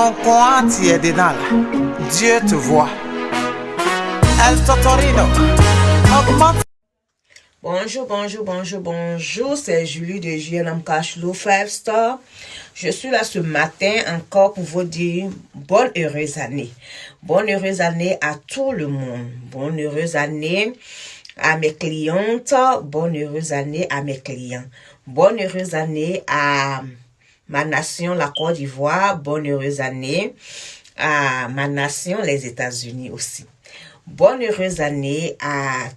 ton coin, tu es dedans là. Dieu te voit. El Totorino. Augmente. Bonjour, c'est Julie de JLM Cashflow 5 Star. Je suis là ce matin encore pour vous dire bonne heureuse année. Bonne heureuse année à tout le monde. Bonne heureuse année à mes clientes. Bonne heureuse année à mes clients. Bonne heureuse année à ma nation, la Côte d'Ivoire. Bonne heureuse année à ma nation, les États-Unis aussi. Bonne heureuse année à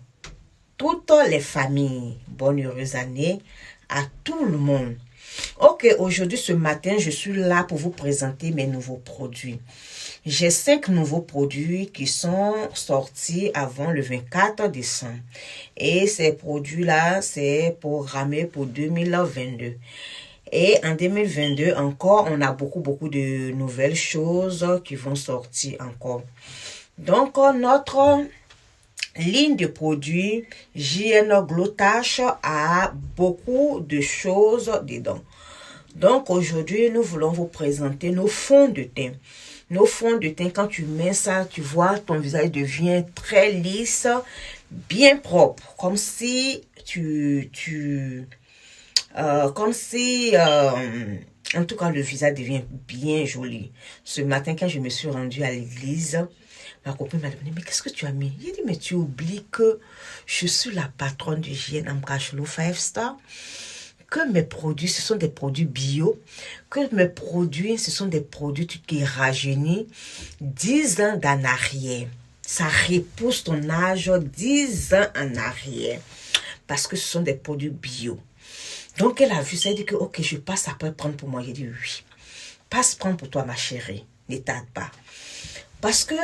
toutes les familles. Bonne heureuse année à tout le monde. Ok, aujourd'hui, ce matin, je suis là pour vous présenter mes nouveaux produits. J'ai 5 nouveaux produits qui sont sortis avant le 24 décembre. Et ces produits-là, c'est programmé pour 2022. Et en 2022, encore, on a beaucoup de nouvelles choses qui vont sortir encore. Donc, notre ligne de produits JN Glotache a beaucoup de choses dedans. Donc aujourd'hui, nous voulons vous présenter nos fonds de teint. Nos fonds de teint, quand tu mets ça, tu vois, ton visage devient très lisse, bien propre, comme si en tout cas, le visage devient bien joli. Ce matin, quand je me suis rendue à l'église, ma copine m'a demandé, mais qu'est-ce que tu as mis? J'ai dit, mais tu oublies que je suis la patronne du JN Cashflow 5 Star, que mes produits, ce sont des produits bio, que mes produits, ce sont des produits qui rajeunissent 10 ans en arrière. Ça repousse ton âge 10 ans en arrière, parce que ce sont des produits bio. Donc, elle a vu ça, elle dit que, ok, je passe après prendre pour moi. J'ai dit, oui, passe prendre pour toi, ma chérie, ne tarde pas. Parce que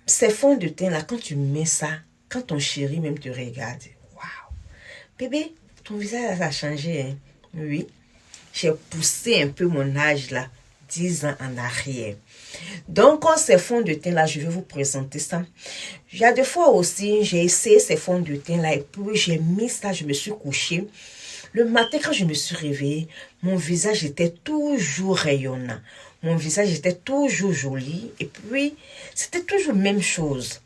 ces fonds de teint là, quand tu mets ça, quand ton chéri même te regarde, waouh, bébé, ton visage a changé, hein? Oui, j'ai poussé un peu mon âge là, 10 ans en arrière. Donc, ces fonds de teint là, je vais vous présenter ça. Il y a des fois aussi, j'ai essayé ces fonds de teint là et puis j'ai mis ça, je me suis couchée. Le matin, quand je me suis réveillée, mon visage était toujours rayonnant. Mon visage était toujours joli. Et puis, c'était toujours la même chose.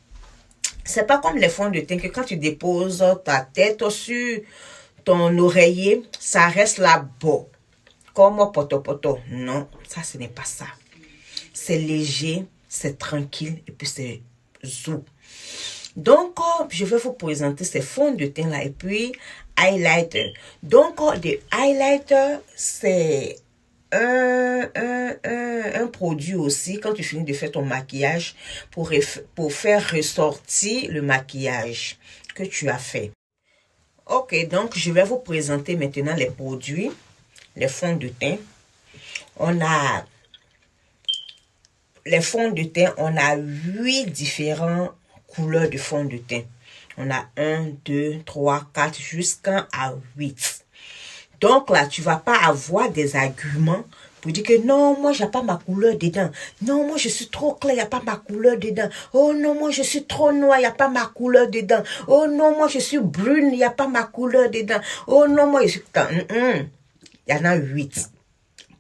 C'est pas comme les fonds de teint que quand tu déposes ta tête sur ton oreiller, ça reste là-bas. Comme poto. Non, ça, ce n'est pas ça. C'est léger, c'est tranquille et puis c'est zou. Donc, je vais vous présenter ces fonds de teint là et puis highlighter. Donc, des highlighters, c'est un produit aussi quand tu finis de faire ton maquillage pour faire ressortir le maquillage que tu as fait. Ok, donc je vais vous présenter maintenant les produits, les fonds de teint. On a les fonds de teint, on a 8 différents couleurs de fond de teint. On a 1, 2, 3, 4 jusqu'à 8. Donc là, tu ne vas pas avoir des arguments pour dire que non, moi, j'ai pas ma couleur dedans. Non, moi, je suis trop clair, il n'y a pas ma couleur dedans. Oh non, moi, je suis trop noir, il n'y a pas ma couleur dedans. Oh non, moi, je suis brune, il n'y a pas ma couleur dedans. Oh non, moi, je suis... Il y en a 8.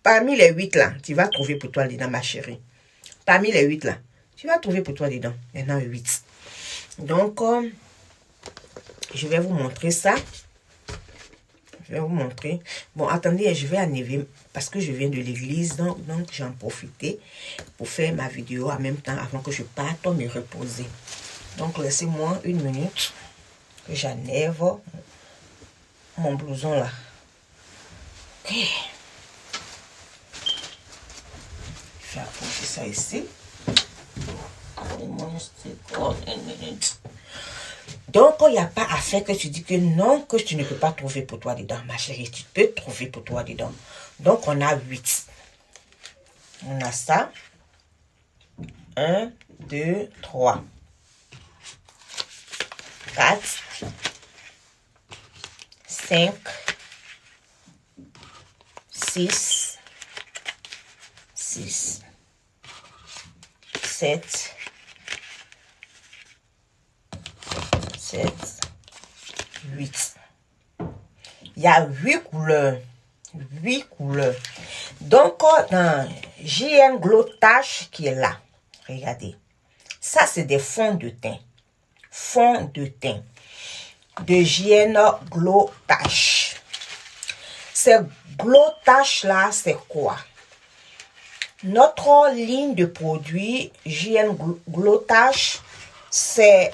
Parmi les 8 là, tu vas trouver pour toi dedans, ma chérie. Parmi les 8 là, tu vas trouver pour toi dedans. Il y en a 8. Donc, je vais vous montrer ça. Je vais vous montrer. Bon, attendez, je vais enlever parce que je viens de l'église. Donc j'en profite pour faire ma vidéo en même temps avant que je parte me reposer. Donc, laissez-moi une minute que j'enlève mon blouson là. Ok. Je vais approcher ça ici. Donc, il n'y a pas à faire que tu dis que non, que tu ne peux pas trouver pour toi dedans, ma chérie. Tu peux trouver pour toi dedans. Donc, on a 8. On a ça. 1, 2, 3. 4. 5. 6. 6. 7. 8. Il y a 8 couleurs. 8 couleurs. Donc, JN Glow Tache qui est là. Regardez. Ça, c'est des fonds de teint. Fonds de teint. De JN Glow Tache. Ces Glow Tache là, c'est quoi? Notre ligne de produits JN Glow Tache, c'est,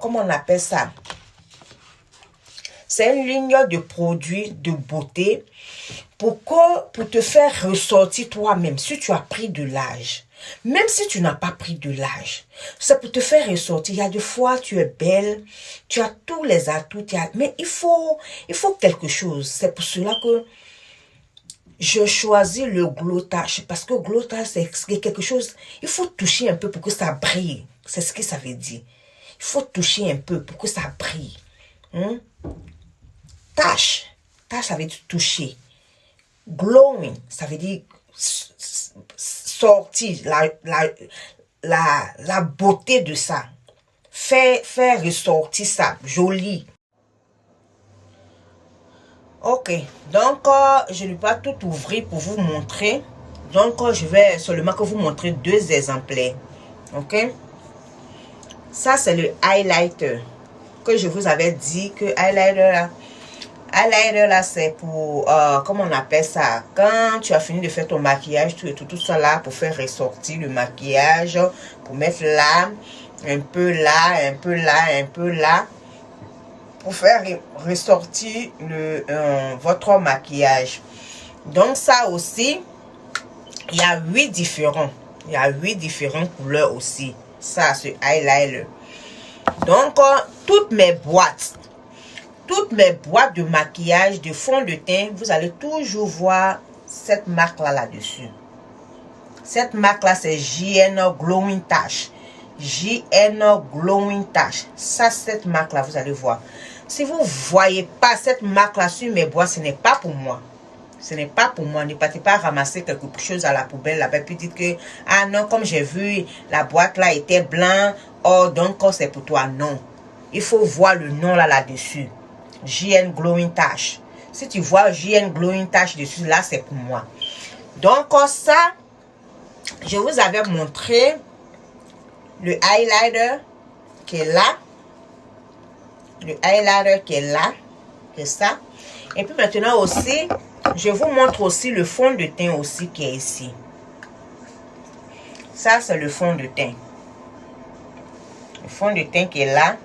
comment on appelle ça? C'est une ligne de produits de beauté pour te faire ressortir toi-même. Si tu as pris de l'âge, même si tu n'as pas pris de l'âge, ça peut te faire ressortir. Il y a des fois, tu es belle, tu as tous les atouts, mais il faut quelque chose. C'est pour cela que je choisis le Glow Tache, parce que Glow Tache, c'est quelque chose, il faut toucher un peu pour que ça brille. C'est ce que ça veut dire. Il faut toucher un peu pour que ça brille. Tache, ça veut dire toucher. Glowing, ça veut dire sortir la beauté de ça. Faire ressortir ça, joli. Ok, donc je ne vais pas tout ouvrir pour vous montrer. Donc je vais seulement que vous montrer 2 exemplaires. Ok, ça c'est le highlighter que je vous avais dit que highlighter là c'est pour comment on appelle ça, quand tu as fini de faire ton maquillage, tout ça là, pour faire ressortir le maquillage, pour mettre là, un peu là, un peu là, un peu là, pour faire ressortir votre maquillage. Donc ça aussi, il y a 8 différents. Il y a 8 différentes couleurs aussi. Ça, ce highlighter. Donc, toutes mes boîtes de maquillage, de fond de teint, vous allez toujours voir cette marque-là là-dessus. Cette marque-là, c'est JN Glowing Tache. JN Glowing Tache. Ça, cette marque-là, vous allez voir. Si vous ne voyez pas cette marque-là sur mes boîtes, ce n'est pas pour moi. Ce n'est pas pour moi. Ne partez pas ramasser quelque chose à la poubelle là-bas. Puis dites que, ah non, comme j'ai vu, la boîte là était blanc. Oh, donc c'est pour toi. Non. Il faut voir le nom là-dessus. JN Glowing Tache. Si tu vois JN Glowing Tache dessus, là, c'est pour moi. Donc, ça, je vous avais montré le highlighter qui est là. Le highlighter qui est là. C'est ça. Et puis maintenant aussi, je vous montre aussi le fond de teint aussi qui est ici. Ça, c'est le fond de teint. Le fond de teint qui est là.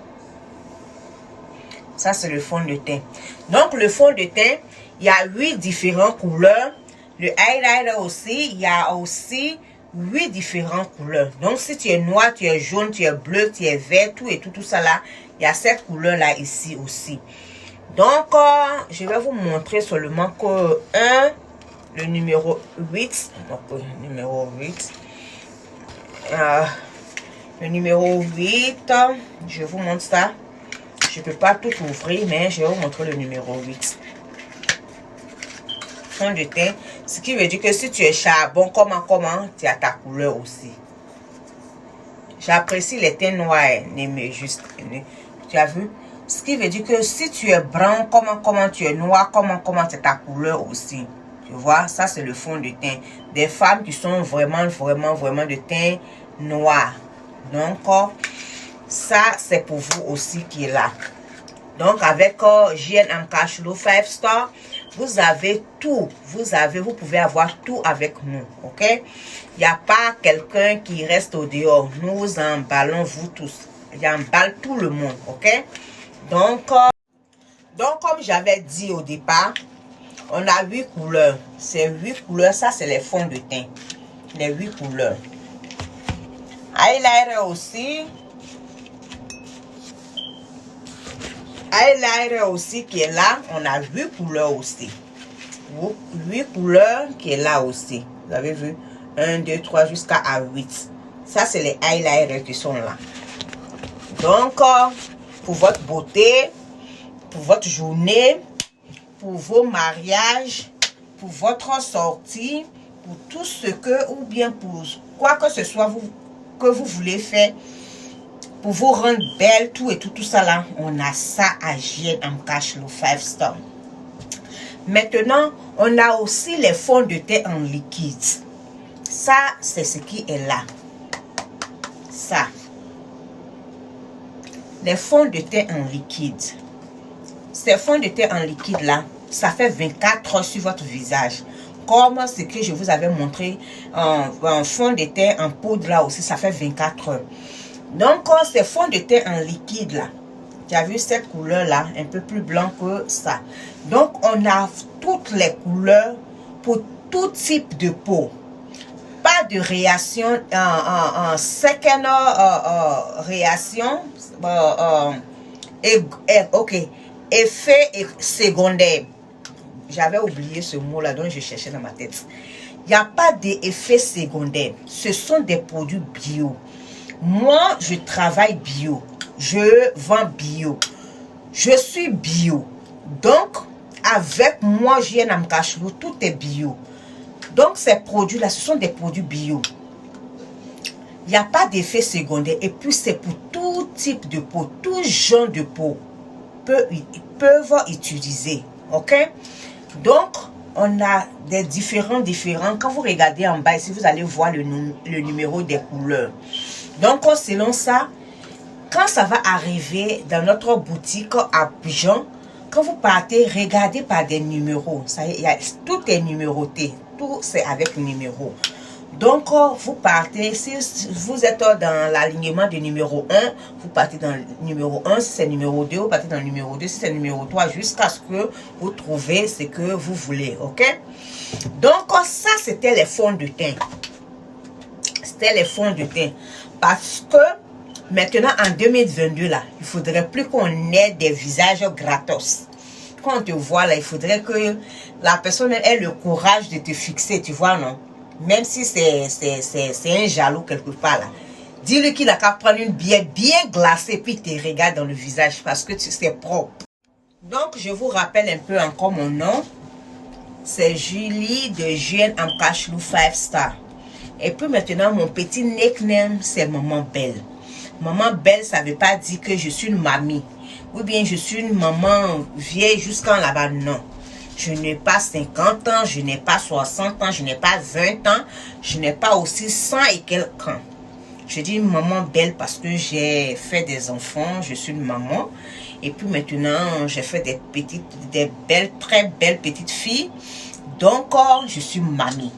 Ça, c'est le fond de teint. Donc, le fond de teint, il y a 8 différentes couleurs. Le highlighter aussi, il y a aussi 8 différentes couleurs. Donc, si tu es noir, tu es jaune, tu es bleu, tu es vert, tout ça là, il y a cette couleur-là ici aussi. Donc, je vais vous montrer seulement que le numéro 8. Donc, le numéro 8. Le numéro 8, je vous montre ça. Je ne peux pas tout ouvrir, mais je vais vous montrer le numéro 8. Fond de teint. Ce qui veut dire que si tu es charbon, comment, tu as ta couleur aussi. J'apprécie les teints noirs, mais juste. Tu as vu? Ce qui veut dire que si tu es brun, comment tu es noir, comment c'est ta couleur aussi. Tu vois, ça c'est le fond de teint. Des femmes qui sont vraiment de teint noir. Donc, ça c'est pour vous aussi qui est là. Donc, avec JN Amcashlo 5 Star, vous avez tout. Vous pouvez avoir tout avec nous. Ok? Il n'y a pas quelqu'un qui reste au dehors. Nous emballons vous tous. J'emballe tout le monde. Ok? Donc, comme j'avais dit au départ, on a 8 couleurs. Ces 8 couleurs, ça, c'est les fonds de teint. Les 8 couleurs. Highlighter aussi. Highlighter aussi qui est là. On a 8 couleurs aussi. 8 couleurs qui est là aussi. Vous avez vu? 1, 2, 3 jusqu'à 8. Ça, c'est les highlighters qui sont là. Donc, pour votre beauté, pour votre journée, pour vos mariages, pour votre sortie, pour tout ce que, ou bien pour quoi que ce soit que vous voulez faire, pour vous rendre belle, tout ça là, on a ça à JN Amcashlo 5 Star. Maintenant, on a aussi les fonds de teint en liquide. Ça, c'est ce qui est là. Ça. Les fonds de teint en liquide. Ces fonds de teint en liquide là, ça fait 24 heures sur votre visage. Comme ce que je vous avais montré, un fond de teint en poudre là aussi, ça fait 24 heures. Donc, ces fonds de teint en liquide là, tu as vu cette couleur là, un peu plus blanc que ça. Donc, on a toutes les couleurs pour tout type de peau. Pas de réaction en second réaction. Ok. Effet secondaire. J'avais oublié ce mot là, donc je cherchais dans ma tête. Il n'y a pas d'effet secondaire. Ce sont des produits bio. Moi, je travaille bio. Je vends bio. Je suis bio. Donc, avec moi, JN Cachelou, tout est bio. Donc, ces produits-là, ce sont des produits bio. Il n'y a pas d'effet secondaire. Et puis, c'est pour tout type de peau. Tout genre de peau peuvent utiliser. OK? Donc, on a des différents. Quand vous regardez en bas, ici, vous allez voir le numéro des couleurs. Donc, selon ça, quand ça va arriver dans notre boutique à Abidjan, quand vous partez, regardez par des numéros. Ça, tout est numéroté. Tout, c'est avec numéro. Donc, vous partez, si vous êtes dans l'alignement du numéro 1, vous partez dans le numéro 1, si c'est numéro 2, vous partez dans le numéro 2, si c'est numéro 3, jusqu'à ce que vous trouvez ce que vous voulez, ok? Donc, ça, c'était les fonds de teint. C'était les fonds de teint. Parce que, maintenant, en 2022, là, il ne faudrait plus qu'on ait des visages gratos. Quand on te voit, là, il faudrait que la personne ait le courage de te fixer, tu vois, non? Même si c'est un jaloux quelque part là. Dis-lui qu'il a qu'à prendre une bière bien glacée puis te regarde dans le visage parce que c'est propre. Donc, je vous rappelle un peu encore mon nom. C'est Julie de JN Cachelou 5 Star. Et puis maintenant, mon petit nickname, c'est Maman Belle. Maman Belle, ça ne veut pas dire que je suis une mamie. Ou bien je suis une maman vieille jusqu'en là-bas, non. Je n'ai pas 50 ans, je n'ai pas 60 ans, je n'ai pas 20 ans, je n'ai pas aussi 100 et quelques ans. Je dis maman belle parce que j'ai fait des enfants, je suis une maman. Et puis maintenant, j'ai fait des belles, très belles petites filles. Donc, je suis mamie.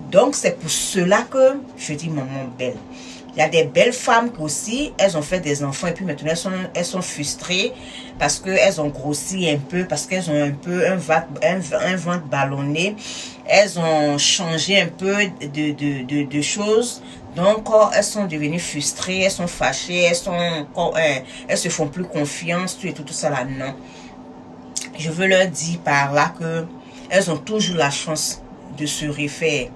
Donc, c'est pour cela que je dis maman belle. Il y a des belles femmes qui aussi, elles ont fait des enfants et puis maintenant elles sont frustrées parce qu'elles ont grossi un peu, parce qu'elles ont un peu un ventre ballonné. Elles ont changé un peu de choses. Donc, elles sont devenues frustrées, elles sont fâchées, elles se font plus confiance, tout ça là, non. Je veux leur dire par là que elles ont toujours la chance de se refaire.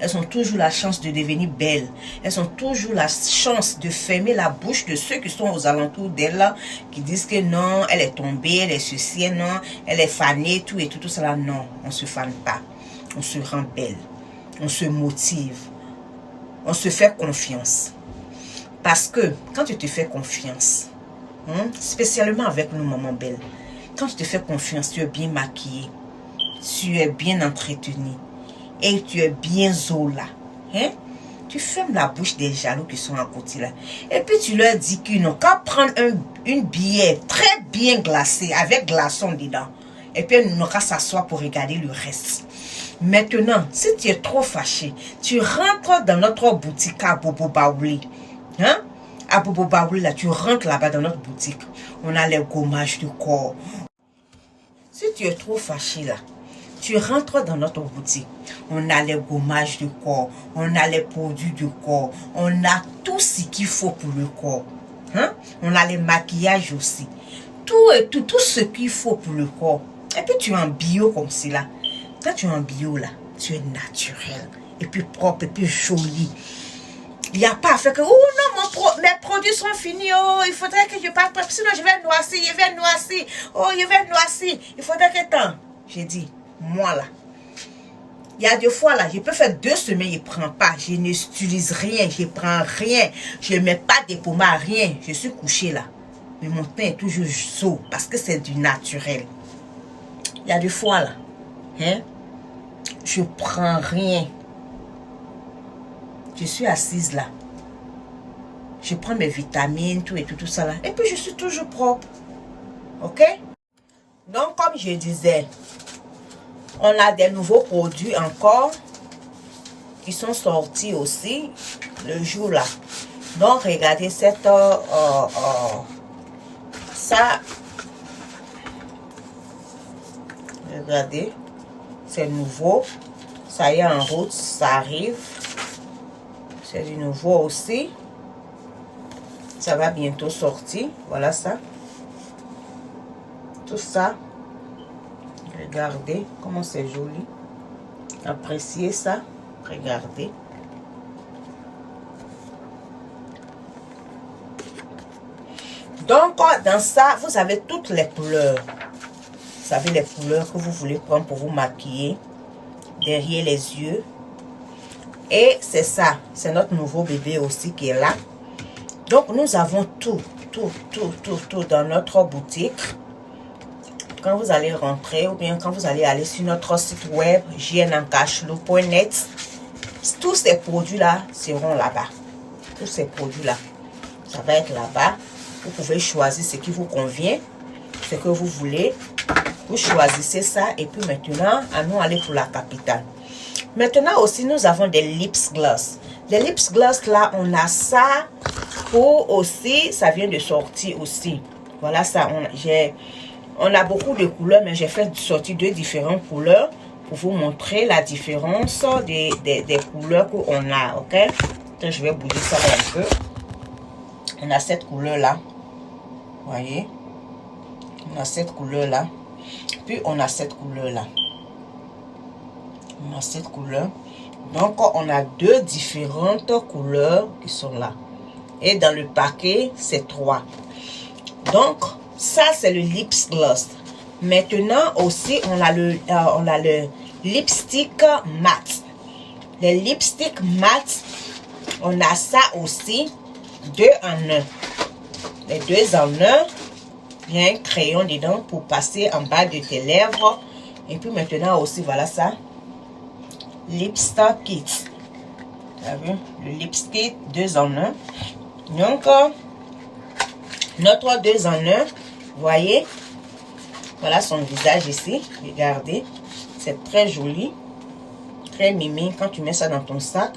Elles ont toujours la chance de devenir belles. Elles ont toujours la chance de fermer la bouche de ceux qui sont aux alentours d'elles, qui disent que non, elle est tombée, elle est ceci, non, elle est fanée, tout ça. Non, on ne se fane pas. On se rend belle. On se motive. On se fait confiance. Parce que quand tu te fais confiance, spécialement avec nous, maman belle, quand tu te fais confiance, tu es bien maquillée, tu es bien entretenue. Et tu es bien zola. Hein? Tu fermes la bouche des jaloux qui sont à côté là. Et puis tu leur dis qu'ils n'ont qu'à prendre une bière très bien glacée avec glaçon dedans. Et puis ils n'ont qu'à s'asseoir pour regarder le reste. Maintenant, si tu es trop fâché, tu rentres dans notre boutique à Bobo Baouli. Hein? À Bobo Baouli là, tu rentres là-bas dans notre boutique. On a les gommages du corps. Si tu es trop fâché là, tu rentres dans notre boutique, on a les gommages du corps, on a les produits du corps, on a tout ce qu'il faut pour le corps. Hein? On a les maquillages aussi. Tout ce qu'il faut pour le corps. Et puis tu es en bio comme cela. Quand tu es en bio là, tu es naturel. Et puis propre, et puis joli. Il n'y a pas à faire que, oh non, mes produits sont finis, oh, il faudrait que je parte, sinon je vais noircir, oh, je vais noircir. Il faudrait que tant. J'ai dit, moi là, il y a des fois là, je peux faire 2 semaines, je ne prends pas, je n'utilise rien, je ne prends rien, je ne mets pas de pommade, rien, je suis couchée là. Mais mon teint est toujours chaud parce que c'est du naturel. Il y a des fois là, hein, je ne prends rien. je suis assise là. Je prends mes vitamines, tout et tout ça là. Et puis, je suis toujours propre. Ok? Donc, comme je disais, on a des nouveaux produits encore qui sont sortis aussi le jour là. Donc, regardez cette... ça... Regardez. C'est nouveau. Ça y est en route. Ça arrive. C'est du nouveau aussi. Ça va bientôt sortir. Voilà ça. Tout ça. Regardez comment c'est joli. Appréciez ça. Regardez. Donc, dans ça, vous avez toutes les couleurs. Vous savez les couleurs que vous voulez prendre pour vous maquiller. Derrière les yeux. Et c'est ça. C'est notre nouveau bébé aussi qui est là. Donc, nous avons tout dans notre boutique. Quand vous allez rentrer ou bien quand vous allez aller sur notre site web jnancashlo.net, tous ces produits-là seront là-bas. Tous ces produits-là, ça va être là-bas. Vous pouvez choisir ce qui vous convient, ce que vous voulez. Vous choisissez ça et puis maintenant, allons aller pour la capitale. Maintenant aussi, nous avons des lips gloss. Les lips gloss là, on a ça pour aussi, ça vient de sortir aussi. Voilà ça, on a beaucoup de couleurs, mais j'ai fait sortir 2 différentes couleurs pour vous montrer la différence des couleurs qu'on a, ok? Donc, je vais bouger ça là un peu. On a cette couleur là, voyez? On a cette couleur là, puis on a cette couleur là. On a cette couleur. Donc, on a 2 différentes couleurs qui sont là. Et dans le paquet, c'est 3. Donc, ça, c'est le lips gloss. Maintenant, aussi, on a le lipstick mat. Les lipsticks mat, on a ça aussi, 2 en 1. Les 2 en 1, il y a un crayon dedans pour passer en bas de tes lèvres. Et puis maintenant aussi, voilà ça. Lipstick kit. Vous avez vu? Le lipstick 2 en 1. Donc, notre 2 en 1, voyez, voilà son visage ici. Regardez, c'est très joli, très mimi. Quand tu mets ça dans ton sac,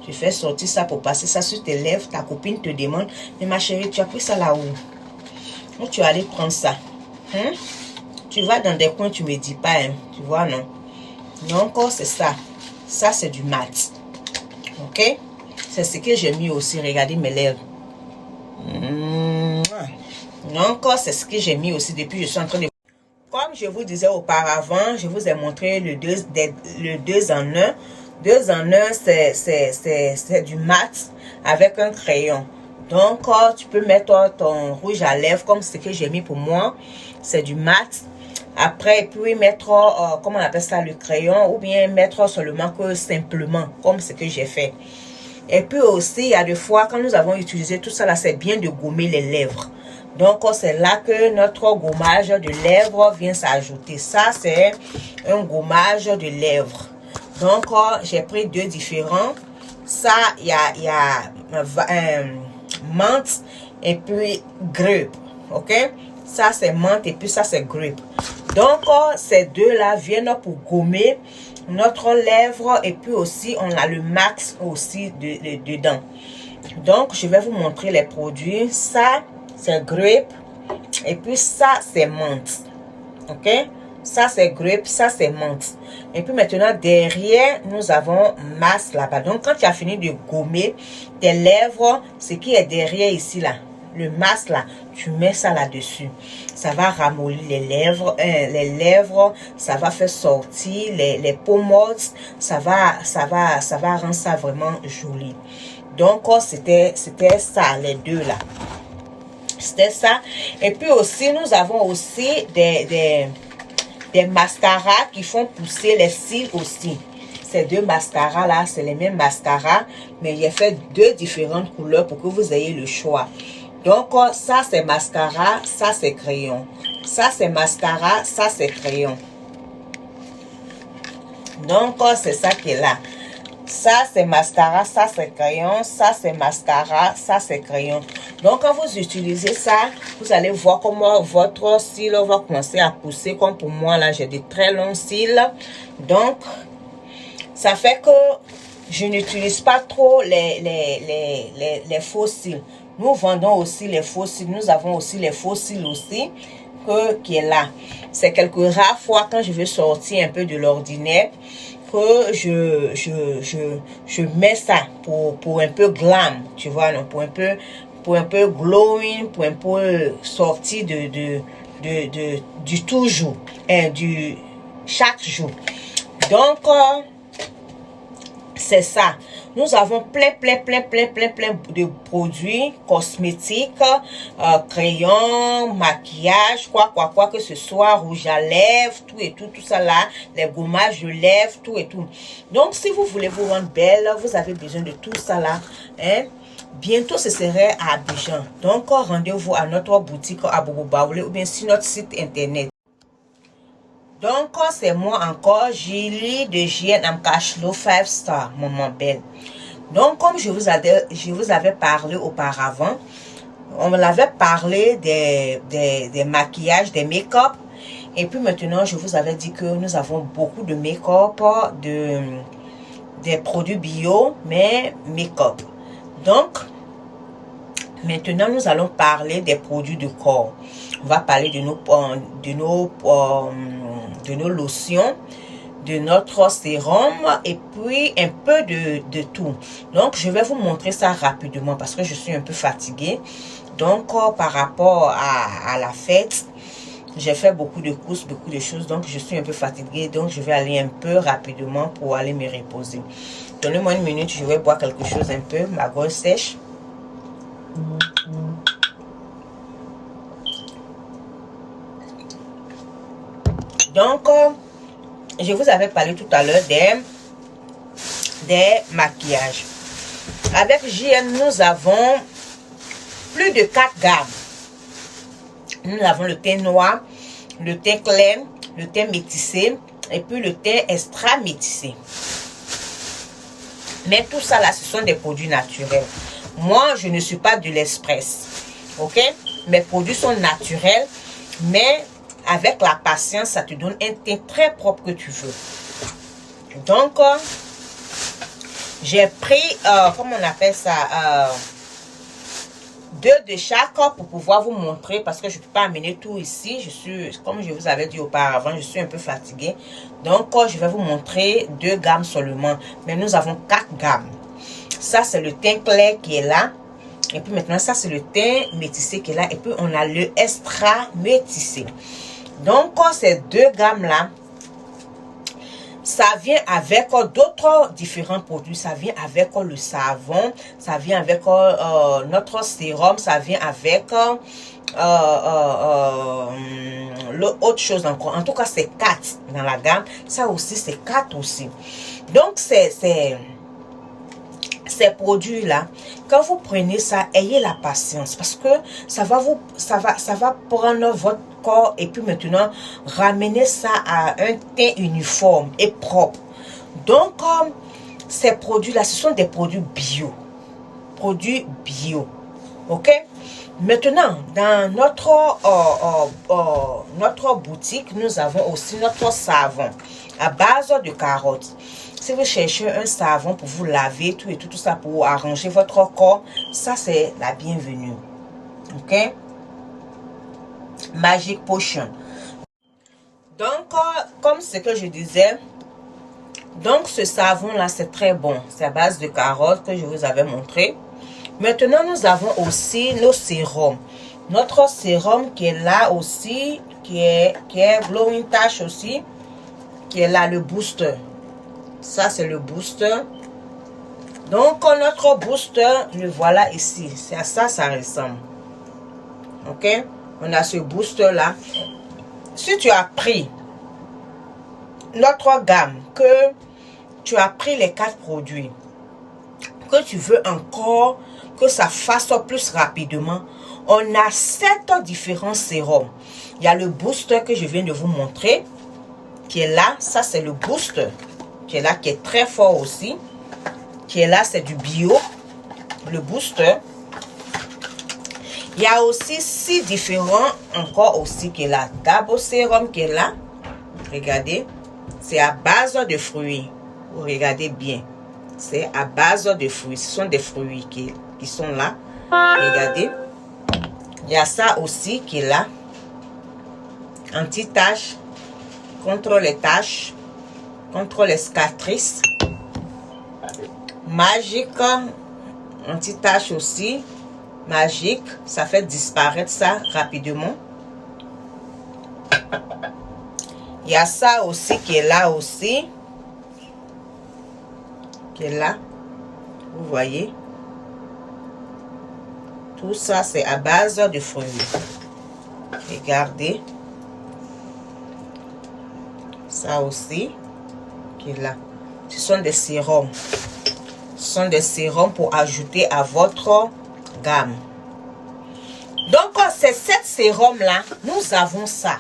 tu fais sortir ça pour passer ça sur tes lèvres. Ta copine te demande, mais ma chérie, tu as pris ça là où? Où tu es allé prendre ça? Hein? Tu vas dans des coins, tu me dis pas, hein? Tu vois, non? Donc, c'est ça. Ça, c'est du mat. Ok? C'est ce que j'ai mis aussi. Regardez mes lèvres. Donc, c'est ce que j'ai mis aussi depuis je suis en train de... Comme je vous disais auparavant, je vous ai montré le 2 en 1. 2 en 1, c'est du mat avec un crayon. Donc, tu peux mettre ton rouge à lèvres comme ce que j'ai mis pour moi. C'est du mat. Après, puis mettre, comment on appelle ça, le crayon, ou bien mettre seulement que simplement, comme ce que j'ai fait. Et puis aussi, il y a des fois, quand nous avons utilisé tout ça, là, c'est bien de gommer les lèvres. Donc, c'est là que notre gommage de lèvres vient s'ajouter. Ça, c'est un gommage de lèvres. Donc, j'ai pris 2 différents. Ça, il y a menthe et puis grape. Ok? Ça, c'est menthe et puis ça, c'est grape. Donc, ces 2-là viennent pour gommer notre lèvre et puis aussi, on a le max aussi dedans. Donc, je vais vous montrer les produits. Ça, c'est grape et puis ça, c'est menthe. Ok? Ça, c'est grape, ça, c'est menthe. Et puis maintenant, derrière, nous avons masse là-bas. Donc, quand tu as fini de gommer tes lèvres, ce qui est derrière ici, là, le masque là, tu mets ça là-dessus. Ça va ramollir les lèvres, ça va faire sortir les pommades, ça va rendre ça vraiment joli. Donc, c'était ça, les 2 là. C'était ça. Et puis aussi, nous avons aussi des mascaras qui font pousser les cils aussi. Ces 2 mascaras là, c'est les mêmes mascaras, mais j'ai fait 2 différentes couleurs pour que vous ayez le choix. Donc, ça, c'est mascara, ça, c'est crayon. Ça, c'est mascara, ça, c'est crayon. Donc, c'est ça qui est là. Ça, c'est mascara, ça, c'est crayon, ça, c'est mascara, ça, c'est crayon. Donc, quand vous utilisez ça, vous allez voir comment votre cils va commencer à pousser. Comme pour moi, là, j'ai des très longs cils. Donc, ça fait que je n'utilise pas trop les faux cils. Nous vendons aussi les faux cils. Nous avons aussi les faux cils aussi qui est là. C'est quelques rares fois quand je veux sortir un peu de l'ordinaire que je mets ça pour un peu glam, tu vois, non, pour un peu glowing, pour un peu sortir du toujours, du chaque jour. Donc, c'est ça. Nous avons plein de produits cosmétiques, crayons, maquillage, quoi que ce soit, rouge à lèvres, tout et tout ça là, les gommages de lèvres, tout et tout. Donc, si vous voulez vous rendre belle, vous avez besoin de tout ça là, hein. Bientôt, ce serait à Abidjan. Donc, rendez-vous à notre boutique à Bobo Baoulé ou bien sur notre site internet. Donc, c'est moi encore, Julie de JN Cashflow 5 Star, maman belle. Donc, comme je vous avais parlé auparavant, on l'avait parlé des maquillages, des make-up. Et puis maintenant, je vous avais dit que nous avons beaucoup de make-up, des produits bio, mais make-up. Donc, maintenant, nous allons parler des produits de corps. On va parler de nos lotions, de notre sérum et puis un peu de tout. Donc, je vais vous montrer ça rapidement parce que je suis un peu fatiguée. Donc, par rapport à la fête, j'ai fait beaucoup de courses, beaucoup de choses. Donc, je suis un peu fatiguée. Donc, je vais aller un peu rapidement pour aller me reposer. Donnez-moi une minute, je vais boire quelque chose un peu. Ma gorge sèche. Donc, je vous avais parlé tout à l'heure des maquillages. Avec JN, nous avons plus de 4 gammes. Nous avons le teint noir, le teint clair, le teint métissé et puis le teint extra métissé. Mais tout ça là, ce sont des produits naturels. Moi, je ne suis pas de l'Express. Ok? Mes produits sont naturels, mais avec la patience, ça te donne un teint très propre que tu veux. Donc, j'ai pris, comment on appelle ça, 2 de chaque pour pouvoir vous montrer parce que je ne peux pas amener tout ici. Je suis, comme je vous avais dit auparavant, je suis un peu fatiguée. Donc, je vais vous montrer 2 gammes seulement. Mais nous avons 4 gammes. Ça, c'est le teint clair qui est là. Et puis maintenant, ça, c'est le teint métissé qui est là. Et puis, on a le extra métissé. Donc, ces 2 gammes-là, ça vient avec d'autres différents produits. Ça vient avec le savon, ça vient avec notre sérum, ça vient avec autre chose encore. En tout cas, c'est 4 dans la gamme. Ça aussi, c'est 4 aussi. Donc, ces produits-là, quand vous prenez ça, ayez la patience parce que ça va prendre votre corps et puis maintenant ramener ça à un teint uniforme et propre. Donc, ces produits-là, ce sont des produits bio. Produits bio. Ok? Maintenant, dans notre boutique, nous avons aussi notre savon à base de carottes. Si vous cherchez un savon pour vous laver, tout et tout ça, pour arranger votre corps, ça c'est la bienvenue. Ok? Magic Potion. Donc, comme ce que je disais, donc ce savon-là, c'est très bon. C'est à base de carottes que je vous avais montré. Maintenant, nous avons aussi nos sérums. Notre sérum qui est là aussi, qui est Glowing Touch aussi, qui est là, le booster. Ça, c'est le booster. Donc, notre booster, le voilà ici. C'est à ça, ça ressemble. Ok? On a ce booster-là. Si tu as pris notre gamme, que tu as pris les 4 produits, que tu veux encore que ça fasse plus rapidement, on a 7 différents sérums. Il y a le booster que je viens de vous montrer, qui est là. Ça, c'est le booster qui est là, qui est très fort aussi. qui est là, c'est du bio. Le booster. Il y a aussi 6 différents encore aussi qui est là. Double Serum qui est là. Regardez. C'est à base de fruits. Vous regardez bien. C'est à base de fruits. Ce sont des fruits qui sont là. Regardez. Il y a ça aussi qui est là. Anti-taches. Contre les taches. Contre les cicatrices. Magique. Anti-tache aussi. Magique. Ça fait disparaître ça rapidement. Il y a ça aussi qui est là aussi. Qui est là. Vous voyez. Tout ça c'est à base de fruits. Regardez. Ça aussi. Qui est là. Ce sont des sérums. Ce sont des sérums pour ajouter à votre gamme. Donc, c'est cette sérum là, nous avons ça.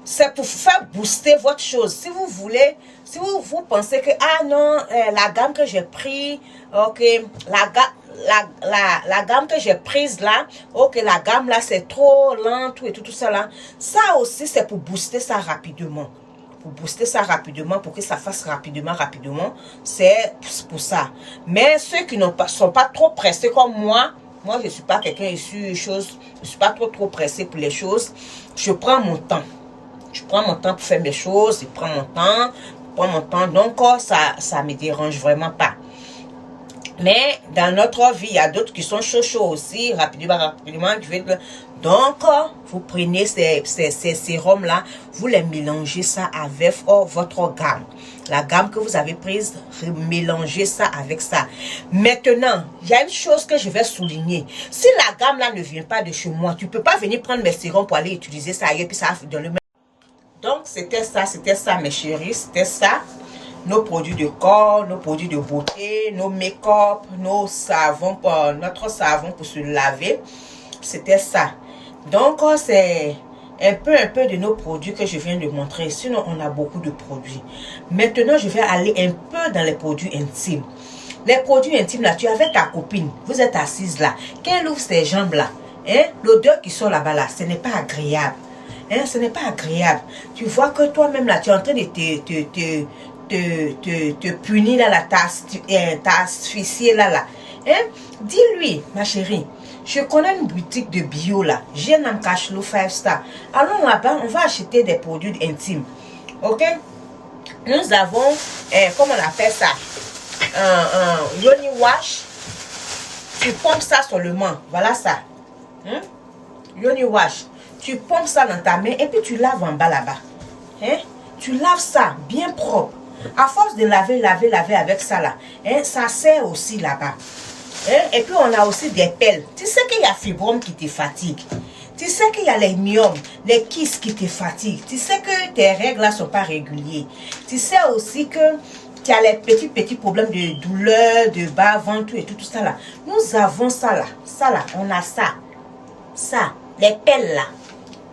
C'est pour faire booster votre chose. Si vous voulez, si vous pensez que, ah non, la gamme que j'ai pris, ok, la gamme que j'ai prise là, ok, la gamme là, c'est trop lent, tout et tout ça là. Ça aussi, c'est pour booster ça rapidement. Pour booster ça rapidement, pour que ça fasse rapidement, c'est pour ça. Mais ceux qui sont pas trop pressés comme moi je suis pas quelqu'un issu chose, je suis pas trop pressé pour les choses. Je prends mon temps. Je prends mon temps pour faire mes choses, je prends mon temps, donc ça me dérange vraiment pas. Mais dans notre vie, il y a d'autres qui sont chauds aussi, rapidement. Donc, vous prenez ces sérums-là, vous les mélangez ça avec votre gamme. La gamme que vous avez prise, mélangez ça avec ça. Maintenant, il y a une chose que je vais souligner. Si la gamme-là ne vient pas de chez moi, tu ne peux pas venir prendre mes sérums pour aller utiliser ça ailleurs, puis ça va dans le même. Donc, c'était ça, mes chéris, c'était ça. Nos produits de corps, nos produits de beauté, nos make-up, nos savons, notre savon pour se laver. C'était ça. Donc, c'est un peu de nos produits que je viens de montrer. Sinon, on a beaucoup de produits. Maintenant, je vais aller un peu dans les produits intimes. Les produits intimes, là, tu es avec ta copine. Vous êtes assise là. Qu'elle ouvre ses jambes là. Hein? L'odeur qui sort là-bas là, ce n'est pas agréable. Hein? Ce n'est pas agréable. Tu vois que toi-même là, tu es en train de te punir là, t'asphyxier là. Hein? Dis-lui, ma chérie, je connais une boutique de bio là. J'ai Namkashlo 5 Star. Allons là-bas, on va acheter des produits intimes. Ok? Nous avons, comment on appelle ça? Un Yoni Wash. Tu pompes ça seulement. Voilà ça. Hein? Yoni Wash. Tu pompes ça dans ta main et puis tu laves en bas là-bas. Hein? Tu laves ça bien propre. À force de laver avec ça là, hein, ça sert aussi là-bas. Hein? Et puis on a aussi des pelles. Tu sais qu'il y a fibrome qui te fatigue. Tu sais qu'il y a les myomes, les kystes qui te fatiguent. Tu sais que tes règles là sont pas réguliers. Tu sais aussi que tu as les petits problèmes de douleur, de bas, ventre et tout ça là. Nous avons ça là. Ça là, on a ça. Ça, les pelles là.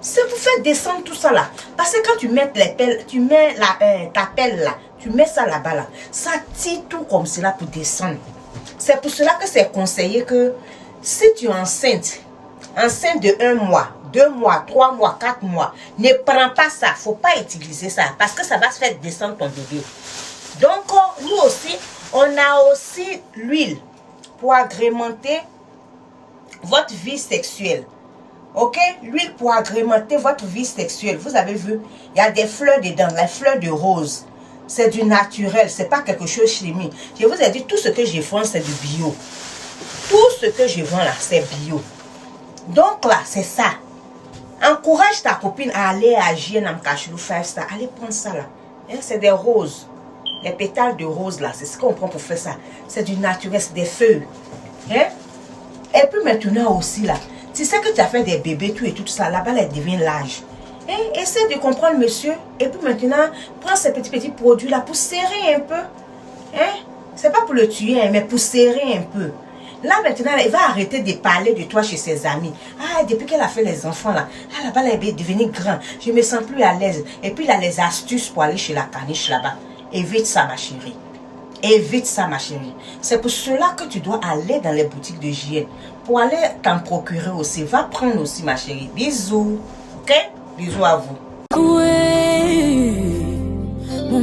C'est pour faire descendre tout ça là. Parce que quand tu mets les pelles, tu mets ta pelle là, tu mets ça là-bas là, ça tire tout comme cela pour descendre. C'est pour cela que c'est conseillé que si tu es enceinte de 1 mois, 2 mois, 3 mois, 4 mois, ne prends pas ça. Faut pas utiliser ça parce que ça va se faire descendre ton bébé. Donc, nous aussi, on a aussi l'huile pour agrémenter votre vie sexuelle. Ok, l'huile pour agrémenter votre vie sexuelle. Vous avez vu, il y a des fleurs dedans, les fleurs de rose. C'est du naturel, c'est pas quelque chose chimique. Je vous ai dit, tout ce que je vends, c'est du bio. Tout ce que je vends là, c'est bio. Donc là, c'est ça. Encourage ta copine à aller agir dans Namkashlo 5 Star. Allez prendre ça là. Hein, c'est des roses. Les pétales de rose là, c'est ce qu'on prend pour faire ça. C'est du naturel, c'est des feuilles. Hein? Et puis maintenant aussi là, tu sais que tu as fait des bébés, tout et tout ça, là-bas, elle devient large. Et essaie de comprendre, monsieur. Et puis maintenant, prends ces petits produits-là pour serrer un peu. Hein? C'est pas pour le tuer, hein, mais pour serrer un peu. Là, maintenant, elle va arrêter de parler de toi chez ses amis. Ah, depuis qu'elle a fait les enfants, là, ah, là-bas, elle est devenue grande. Je me sens plus à l'aise. Et puis, il a les astuces pour aller chez la caniche, là-bas. Évite ça, ma chérie. Évite ça, ma chérie. C'est pour cela que tu dois aller dans les boutiques de JN. Pour aller t'en procurer aussi. Va prendre aussi, ma chérie. Bisous. Ok? Bisous à vous. Mon